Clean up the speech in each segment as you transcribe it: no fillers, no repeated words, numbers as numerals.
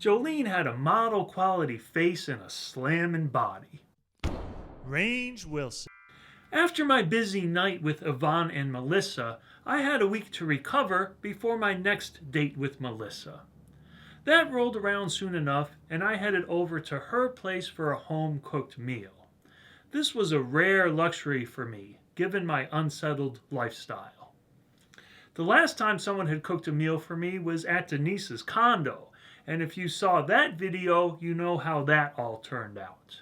Jolene had a model quality face and a slammin' body. Range Wilson. After my busy night with Yvonne and Melissa, I had a week to recover before my next date with Melissa. That rolled around soon enough, and I headed over to her place for a home-cooked meal. This was a rare luxury for me, given my unsettled lifestyle. The last time someone had cooked a meal for me was at Denise's condo, and if you saw that video, you know how that all turned out.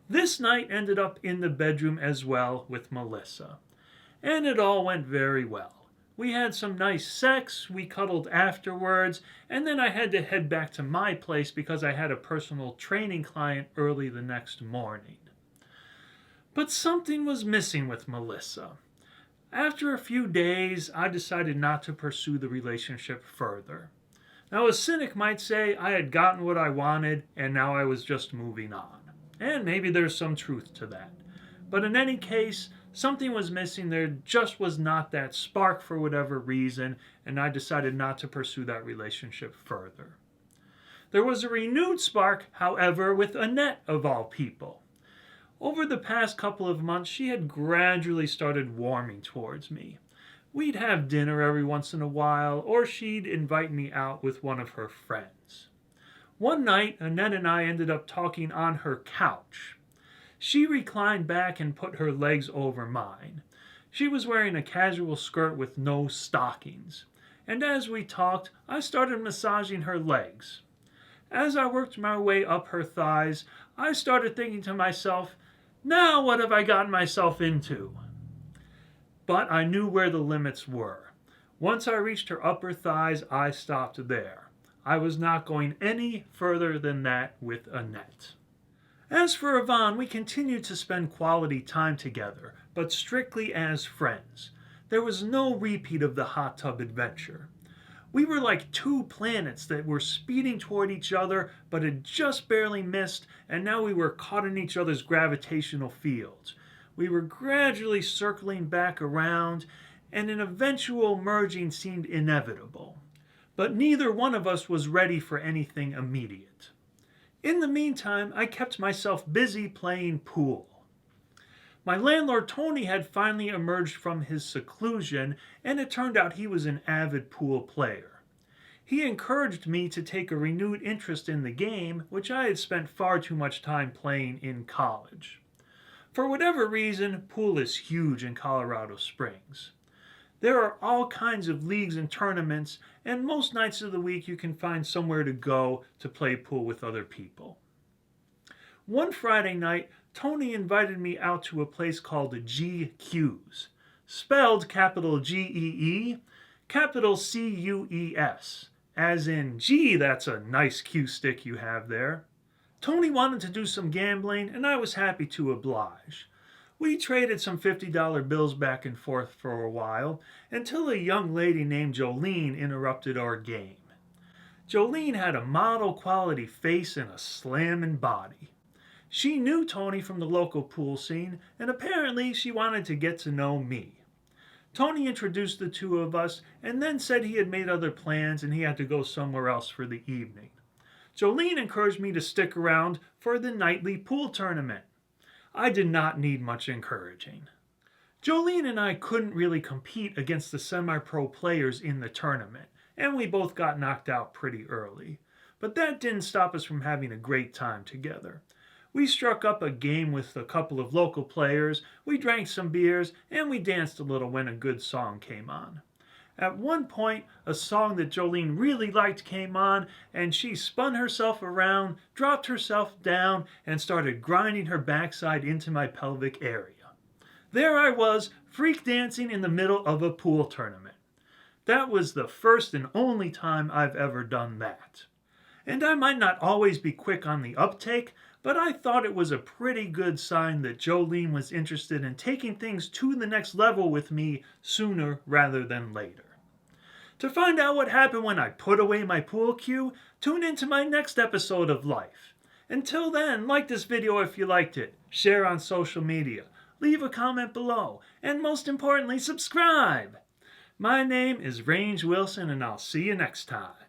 This night ended up in the bedroom as well with Melissa, and it all went very well. We had some nice sex, we cuddled afterwards, and then I had to head back to my place because I had a personal training client early the next morning. But something was missing with Melissa. After a few days, I decided not to pursue the relationship further. Now, a cynic might say I had gotten what I wanted and now I was just moving on. And maybe there's some truth to that. But in any case, something was missing. There just was not that spark for whatever reason, and I decided not to pursue that relationship further. There was a renewed spark, however, with Anette of all people. Over the past couple of months, she had gradually started warming towards me. We'd have dinner every once in a while, or she'd invite me out with one of her friends. One night, Anette and I ended up talking on her couch. She reclined back and put her legs over mine. She was wearing a casual skirt with no stockings. And as we talked, I started massaging her legs. As I worked my way up her thighs, I started thinking to myself, now what have I gotten myself into? But I knew where the limits were. Once I reached her upper thighs, I stopped there. I was not going any further than that with Anette. As for Yvonne, we continued to spend quality time together, but strictly as friends. There was no repeat of the hot tub adventure. We were like two planets that were speeding toward each other, but had just barely missed, and now we were caught in each other's gravitational fields. We were gradually circling back around, and an eventual merging seemed inevitable. But neither one of us was ready for anything immediate. In the meantime, I kept myself busy playing pool. My landlord Tony had finally emerged from his seclusion, and it turned out he was an avid pool player. He encouraged me to take a renewed interest in the game, which I had spent far too much time playing in college. For whatever reason, pool is huge in Colorado Springs. There are all kinds of leagues and tournaments, and most nights of the week you can find somewhere to go to play pool with other people. One Friday night, Tony invited me out to a place called GQ's, spelled capital G-E-E, capital C-U-E-S, as in, gee, that's a nice cue stick you have there. Tony wanted to do some gambling, and I was happy to oblige. We traded some $50 bills back and forth for a while, until a young lady named Jolene interrupted our game. Jolene had a model quality face and a slammin' body. She knew Tony from the local pool scene, and apparently she wanted to get to know me. Tony introduced the two of us, and then said he had made other plans and he had to go somewhere else for the evening. Jolene encouraged me to stick around for the nightly pool tournament. I did not need much encouraging. Jolene and I couldn't really compete against the semi-pro players in the tournament, and we both got knocked out pretty early. But that didn't stop us from having a great time together. We struck up a game with a couple of local players, we drank some beers, and we danced a little when a good song came on. At one point, a song that Jolene really liked came on, and she spun herself around, dropped herself down, and started grinding her backside into my pelvic area. There I was, freak dancing in the middle of a pool tournament. That was the first and only time I've ever done that. And I might not always be quick on the uptake, but I thought it was a pretty good sign that Jolene was interested in taking things to the next level with me sooner rather than later. To find out what happened when I put away my pool cue, tune into my next episode of Life. Until then, like this video if you liked it, share on social media, leave a comment below, and most importantly, subscribe! My name is Range Wilson, and I'll see you next time.